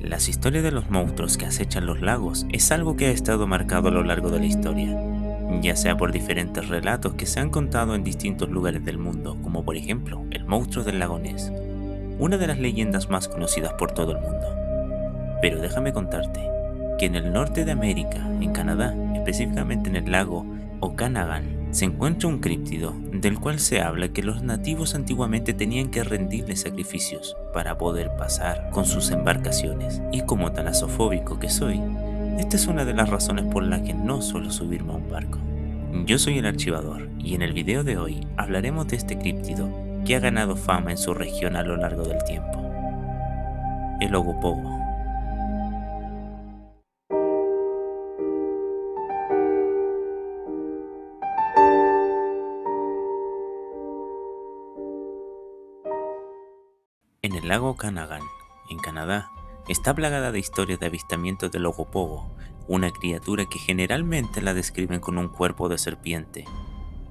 Las historias de los monstruos que acechan los lagos es algo que ha estado marcado a lo largo de la historia, ya sea por diferentes relatos que se han contado en distintos lugares del mundo, como por ejemplo el monstruo del lago Ness, una de las leyendas más conocidas por todo el mundo. Pero déjame contarte que en el norte de América, en Canadá, específicamente en el lago Okanagan, se encuentra un críptido del cual se habla que los nativos antiguamente tenían que rendirle sacrificios para poder pasar con sus embarcaciones. Y como talasofóbico que soy, esta es una de las razones por las que no suelo subirme a un barco. Yo soy el archivador y en el video de hoy hablaremos de este críptido que ha ganado fama en su región a lo largo del tiempo, el Ogopogo. En el lago Okanagan, en Canadá, está plagada de historias de avistamientos del Ogopogo, una criatura que generalmente la describen con un cuerpo de serpiente,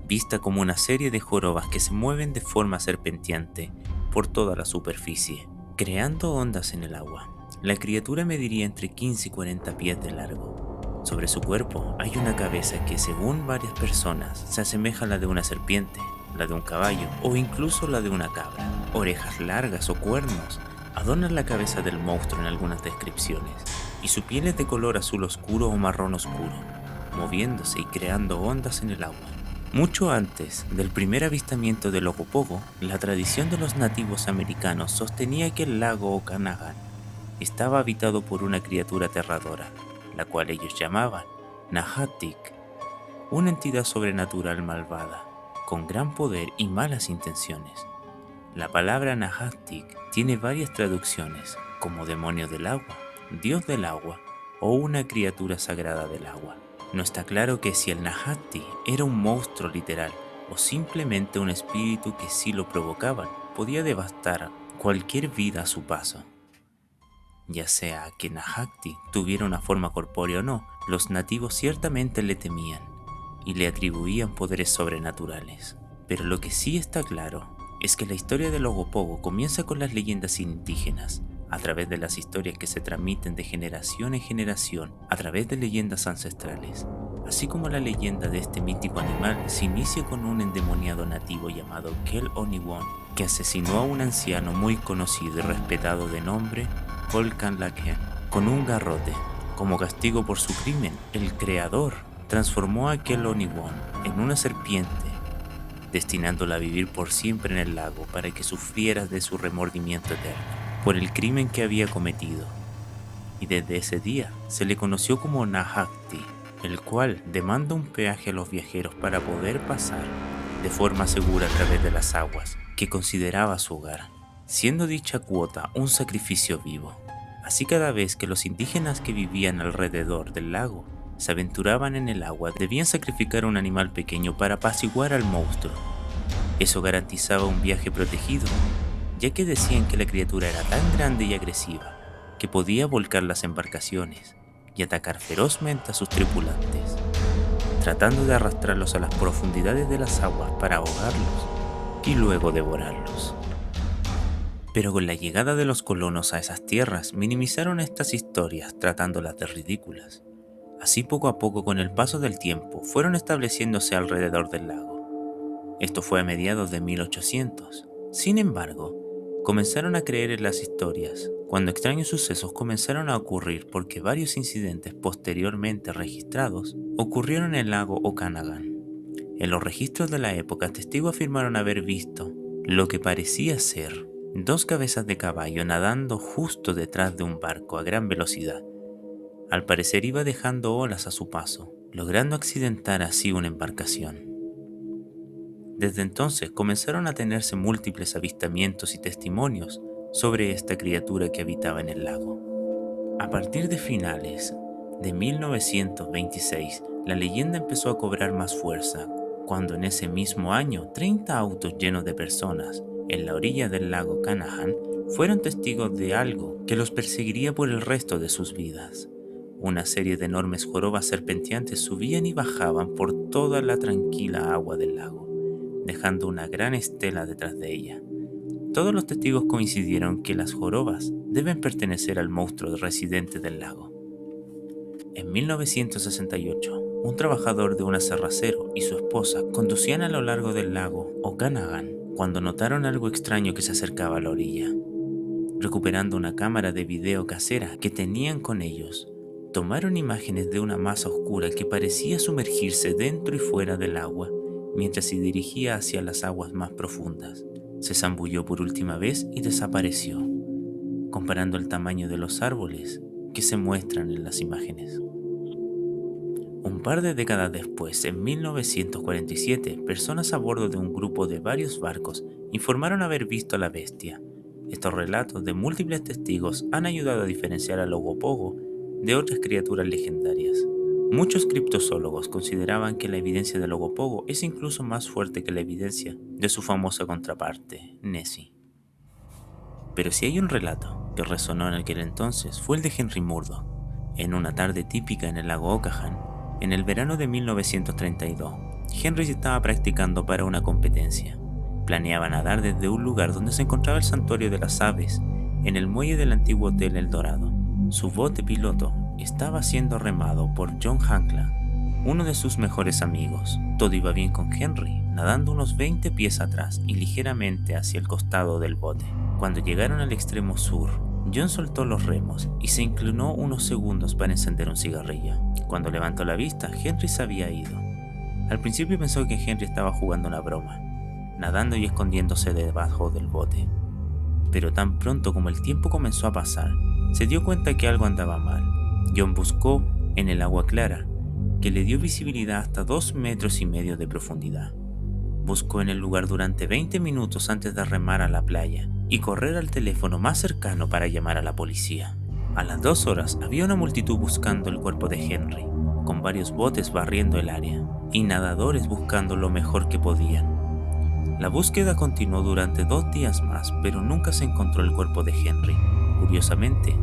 vista como una serie de jorobas que se mueven de forma serpenteante por toda la superficie, creando ondas en el agua. La criatura mediría entre 15 y 40 pies de largo. Sobre su cuerpo hay una cabeza que, según varias personas, se asemeja a la de una serpiente, la de un caballo o incluso la de una cabra. Orejas largas o cuernos adornan la cabeza del monstruo en algunas descripciones, y su piel es de color azul oscuro o marrón oscuro, moviéndose y creando ondas en el agua. Mucho antes del primer avistamiento del Ogopogo, la tradición de los nativos americanos sostenía que el lago Okanagan estaba habitado por una criatura aterradora, la cual ellos llamaban Nahatik, una entidad sobrenatural malvada, con gran poder y malas intenciones. La palabra Nahatik tiene varias traducciones, como demonio del agua, dios del agua o una criatura sagrada del agua. No está claro que si el Nahati era un monstruo literal o simplemente un espíritu que si lo provocaban podía devastar cualquier vida a su paso. Ya sea que Nahati tuviera una forma corpórea o no, los nativos ciertamente le temían y le atribuían poderes sobrenaturales. Pero lo que sí está claro es que la historia del Ogopogo comienza con las leyendas indígenas, a través de las historias que se transmiten de generación en generación a través de leyendas ancestrales. Así como la leyenda de este mítico animal se inicia con un endemoniado nativo llamado Kel Oniwon, que asesinó a un anciano muy conocido y respetado de nombre Volkan Laken con un garrote. Como castigo por su crimen, el creador transformó a Kel Oniwon en una serpiente, destinándola a vivir por siempre en el lago para que sufriera de su remordimiento eterno por el crimen que había cometido. Y desde ese día se le conoció como Nahakti, el cual demanda un peaje a los viajeros para poder pasar de forma segura a través de las aguas que consideraba su hogar, siendo dicha cuota un sacrificio vivo. Así cada vez que los indígenas que vivían alrededor del lago se aventuraban en el agua, debían sacrificar un animal pequeño para apaciguar al monstruo. Eso garantizaba un viaje protegido, ya que decían que la criatura era tan grande y agresiva que podía volcar las embarcaciones y atacar ferozmente a sus tripulantes, tratando de arrastrarlos a las profundidades de las aguas para ahogarlos y luego devorarlos. Pero con la llegada de los colonos a esas tierras minimizaron estas historias tratándolas de ridículas. Así poco a poco, con el paso del tiempo, fueron estableciéndose alrededor del lago. Esto fue a mediados de 1800. Sin embargo, comenzaron a creer en las historias cuando extraños sucesos comenzaron a ocurrir, porque varios incidentes posteriormente registrados ocurrieron en el lago Okanagan. En los registros de la época, testigos afirmaron haber visto lo que parecía ser dos cabezas de caballo nadando justo detrás de un barco a gran velocidad. Al parecer iba dejando olas a su paso, logrando accidentar así una embarcación. Desde entonces comenzaron a tenerse múltiples avistamientos y testimonios sobre esta criatura que habitaba en el lago. A partir de finales de 1926, la leyenda empezó a cobrar más fuerza, cuando en ese mismo año 30 autos llenos de personas en la orilla del lago Kanahan fueron testigos de algo que los perseguiría por el resto de sus vidas. Una serie de enormes jorobas serpenteantes subían y bajaban por toda la tranquila agua del lago, dejando una gran estela detrás de ella. Todos los testigos coincidieron que las jorobas deben pertenecer al monstruo residente del lago. En 1968, un trabajador de un aserracero y su esposa conducían a lo largo del lago Okanagan cuando notaron algo extraño que se acercaba a la orilla. Recuperando una cámara de video casera que tenían con ellos, tomaron imágenes de una masa oscura que parecía sumergirse dentro y fuera del agua mientras se dirigía hacia las aguas más profundas. Se zambulló por última vez y desapareció, comparando el tamaño de los árboles que se muestran en las imágenes. Un par de décadas después, en 1947, personas a bordo de un grupo de varios barcos informaron haber visto a la bestia. Estos relatos de múltiples testigos han ayudado a diferenciar al Ogopogo de otras criaturas legendarias. Muchos criptozoólogos consideraban que la evidencia del Ogopogo es incluso más fuerte que la evidencia de su famosa contraparte, Nessie. Pero si hay un relato que resonó en aquel entonces fue el de Henry Murdoch. En una tarde típica en el lago Okanagan, en el verano de 1932, Henry estaba practicando para una competencia. Planeaba nadar desde un lugar donde se encontraba el santuario de las aves, en el muelle del antiguo Hotel El Dorado. Su bote piloto estaba siendo remado por John Hancock, uno de sus mejores amigos. Todo iba bien con Henry, nadando unos 20 pies atrás y ligeramente hacia el costado del bote. Cuando llegaron al extremo sur, John soltó los remos y se inclinó unos segundos para encender un cigarrillo. Cuando levantó la vista, Henry se había ido. Al principio pensó que Henry estaba jugando una broma, nadando y escondiéndose debajo del bote. Pero tan pronto como el tiempo comenzó a pasar, se dio cuenta que algo andaba mal. John buscó en el agua clara, que le dio visibilidad hasta 2,5 metros de profundidad. Buscó en el lugar durante 20 minutos antes de remar a la playa y correr al teléfono más cercano para llamar a la policía. A las 2 horas había una multitud buscando el cuerpo de Henry, con varios botes barriendo el área y nadadores buscando lo mejor que podían. La búsqueda continuó durante 2 días más, pero nunca se encontró el cuerpo de Henry. Curiosamente,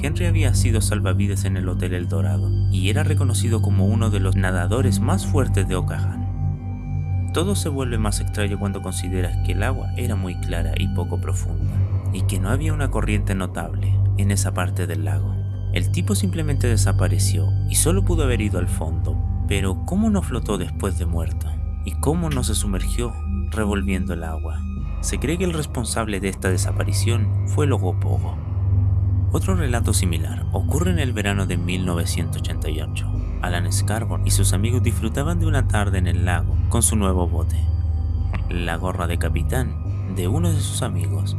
Henry había sido salvavidas en el Hotel El Dorado y era reconocido como uno de los nadadores más fuertes de Okanagan. Todo se vuelve más extraño cuando consideras que el agua era muy clara y poco profunda, y que no había una corriente notable en esa parte del lago. El tipo simplemente desapareció y solo pudo haber ido al fondo, pero ¿cómo no flotó después de muerto? ¿Y cómo no se sumergió revolviendo el agua? Se cree que el responsable de esta desaparición fue el Ogopogo. Otro relato similar ocurre en el verano de 1988. Alan Scarborough y sus amigos disfrutaban de una tarde en el lago con su nuevo bote. La gorra de capitán de uno de sus amigos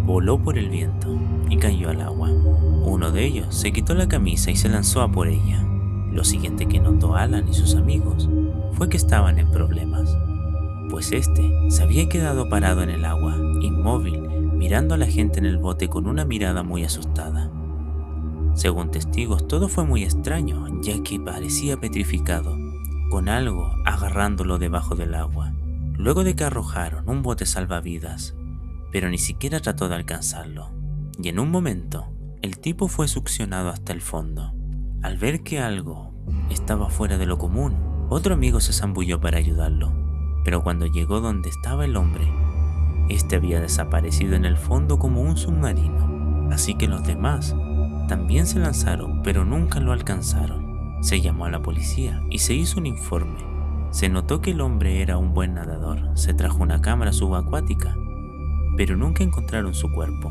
voló por el viento y cayó al agua. Uno de ellos se quitó la camisa y se lanzó a por ella. Lo siguiente que notó Alan y sus amigos fue que estaban en problemas, pues este se había quedado parado en el agua, inmóvil, mirando a la gente en el bote con una mirada muy asustada. Según testigos, todo fue muy extraño, ya que parecía petrificado, con algo agarrándolo debajo del agua. Luego de que arrojaron un bote salvavidas, pero ni siquiera trató de alcanzarlo, y en un momento, el tipo fue succionado hasta el fondo. Al ver que algo estaba fuera de lo común, otro amigo se zambulló para ayudarlo, pero cuando llegó donde estaba el hombre, este había desaparecido en el fondo como un submarino, así que los demás también se lanzaron, pero nunca lo alcanzaron. Se llamó a la policía y se hizo un informe. Se notó que el hombre era un buen nadador. Se trajo una cámara subacuática, pero nunca encontraron su cuerpo.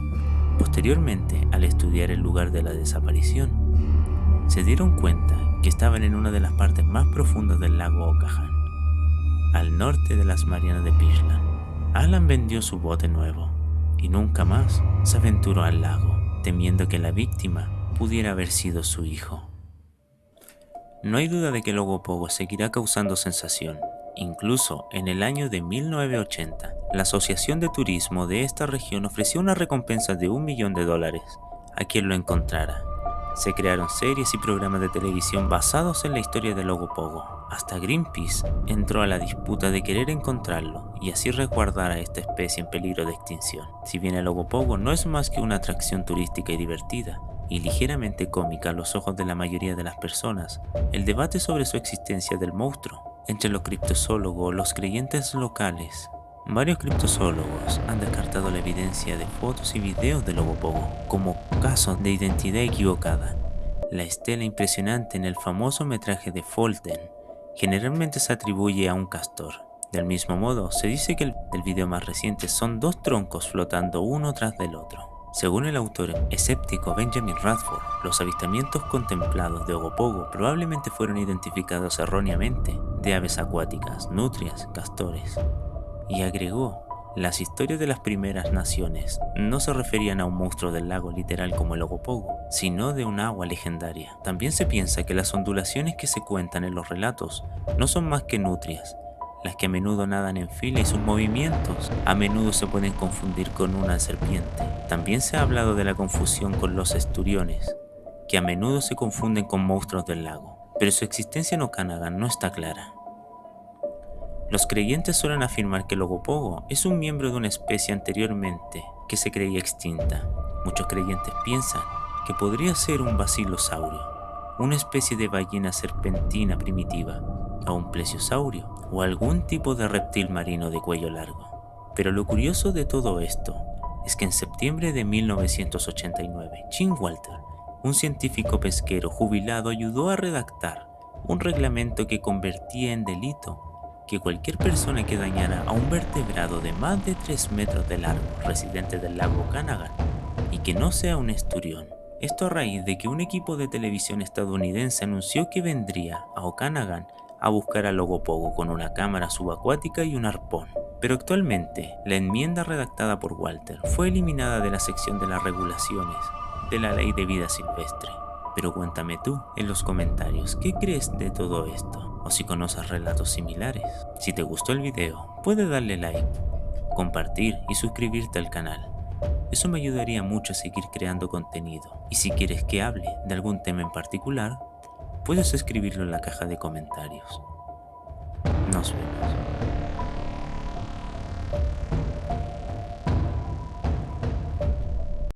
Posteriormente, al estudiar el lugar de la desaparición, se dieron cuenta que estaban en una de las partes más profundas del lago Okanagan, al norte de las Marianas de Pearland. Alan vendió su bote nuevo y nunca más se aventuró al lago, temiendo que la víctima pudiera haber sido su hijo. No hay duda de que el Ogopogo seguirá causando sensación. Incluso en el año de 1980, la Asociación de Turismo de esta región ofreció una recompensa de $1 millón a quien lo encontrara. Se crearon series y programas de televisión basados en la historia del Ogopogo. Hasta Greenpeace entró a la disputa de querer encontrarlo y así resguardar a esta especie en peligro de extinción. Si bien el Ogopogo no es más que una atracción turística y divertida, y ligeramente cómica a los ojos de la mayoría de las personas, el debate sobre su existencia del monstruo entre los criptozoólogos o los creyentes locales Varios criptozoólogos han descartado la evidencia de fotos y videos del Ogopogo como casos de identidad equivocada. La estela impresionante en el famoso metraje de Folten generalmente se atribuye a un castor. Del mismo modo, se dice que el video más reciente son dos troncos flotando uno tras del otro. Según el autor escéptico Benjamin Radford, los avistamientos contemplados de Ogopogo probablemente fueron identificados erróneamente de aves acuáticas, nutrias, castores. Y agregó, las historias de las primeras naciones no se referían a un monstruo del lago literal como el Ogopogo, sino de un agua legendaria. También se piensa que las ondulaciones que se cuentan en los relatos no son más que nutrias, las que a menudo nadan en fila y sus movimientos a menudo se pueden confundir con una serpiente. También se ha hablado de la confusión con los esturiones, que a menudo se confunden con monstruos del lago, pero su existencia en Okanagan no está clara. Los creyentes suelen afirmar que el Ogopogo es un miembro de una especie anteriormente que se creía extinta. Muchos creyentes piensan que podría ser un basilosauro, una especie de ballena serpentina primitiva, o un plesiosaurio, o algún tipo de reptil marino de cuello largo. Pero lo curioso de todo esto es que en septiembre de 1989, Jim Walter, un científico pesquero jubilado, ayudó a redactar un reglamento que convertía en delito que cualquier persona que dañara a un vertebrado de más de 3 metros de largo residente del lago Okanagan y que no sea un esturión. Esto a raíz de que un equipo de televisión estadounidense anunció que vendría a Okanagan a buscar al Ogopogo con una cámara subacuática y un arpón. Pero actualmente, la enmienda redactada por Walter fue eliminada de la sección de las regulaciones de la Ley de Vida Silvestre. Pero cuéntame tú en los comentarios, ¿qué crees de todo esto? O si conoces relatos similares. Si te gustó el video, puedes darle like, compartir y suscribirte al canal. Eso me ayudaría mucho a seguir creando contenido. Y si quieres que hable de algún tema en particular, puedes escribirlo en la caja de comentarios. Nos vemos.